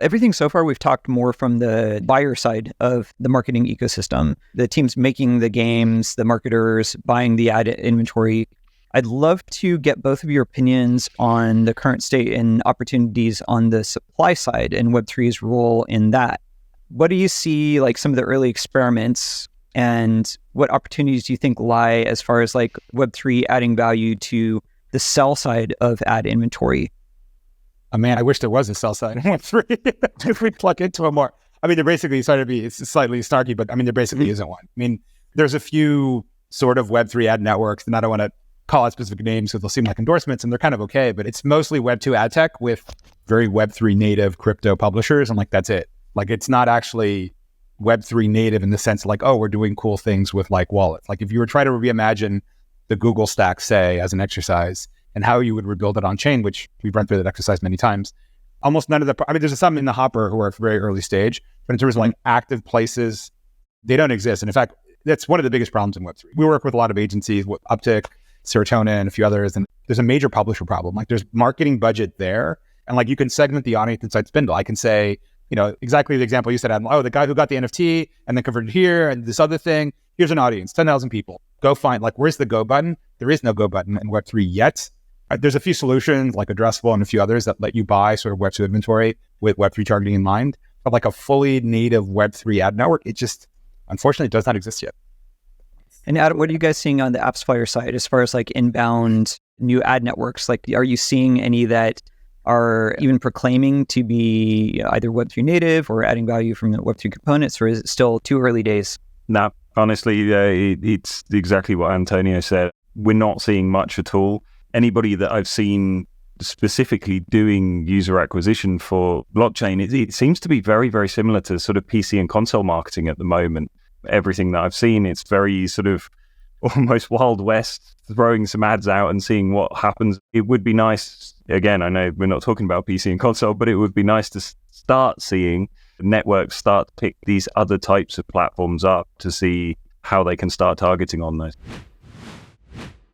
Everything so far, we've talked more from the buyer side of the marketing ecosystem, the teams making the games, the marketers buying the ad inventory. I'd love to get both of your opinions on the current state and opportunities on the supply side and Web3's role in that. What do you see like some of the early experiments, and what opportunities do you think lie as far as like Web3 adding value to the sell side of ad inventory? Man, I wish there was a sell side in Web3 if we plug into it more. I mean, there basically started to be, it's slightly snarky, but I mean, there basically isn't one. I mean, there's a few sort of Web3 ad networks, and I don't want to call out specific names because they'll seem like endorsements, and they're kind of okay, but it's mostly Web2 ad tech with very Web3 native crypto publishers, and like, that's it. Like, it's not actually Web3 native in the sense like, oh, we're doing cool things with like wallets. Like if you were trying to reimagine the Google stack, say, as an exercise, and how you would rebuild it on chain, which we've run through that exercise many times, almost none of I mean, there's some in the hopper who are at very early stage, but in terms of like active places, they don't exist. And in fact, that's one of the biggest problems in Web3. We work with a lot of agencies, with Upptic, Serotonin, and a few others, and there's a major publisher problem. Like there's marketing budget there, and like you can segment the audience inside Spindl. I can say, you know, exactly the example you said, Adam, oh, the guy who got the NFT and then converted here and this other thing, here's an audience, 10,000 people. Go find, like, where's the go button? There is no go button in Web3 yet. There's a few solutions like Addressable and a few others that let you buy sort of Web2 inventory with Web3 targeting in mind. But like a fully native Web3 ad network, it just, unfortunately, does not exist yet. And Adam, what are you guys seeing on the AppsFlyer side as far as like inbound new ad networks? Like, are you seeing any that are even proclaiming to be either Web3 native or adding value from the Web3 components, or is it still too early days? No, honestly, it's exactly what Antonio said. We're not seeing much at all. Anybody that I've seen specifically doing user acquisition for blockchain, it seems to be very, very similar to sort of PC and console marketing at the moment. Everything that I've seen, it's very sort of almost Wild West, throwing some ads out and seeing what happens. It would be nice, again, I know we're not talking about PC and console, but it would be nice to start seeing networks start to pick these other types of platforms up to see how they can start targeting on those.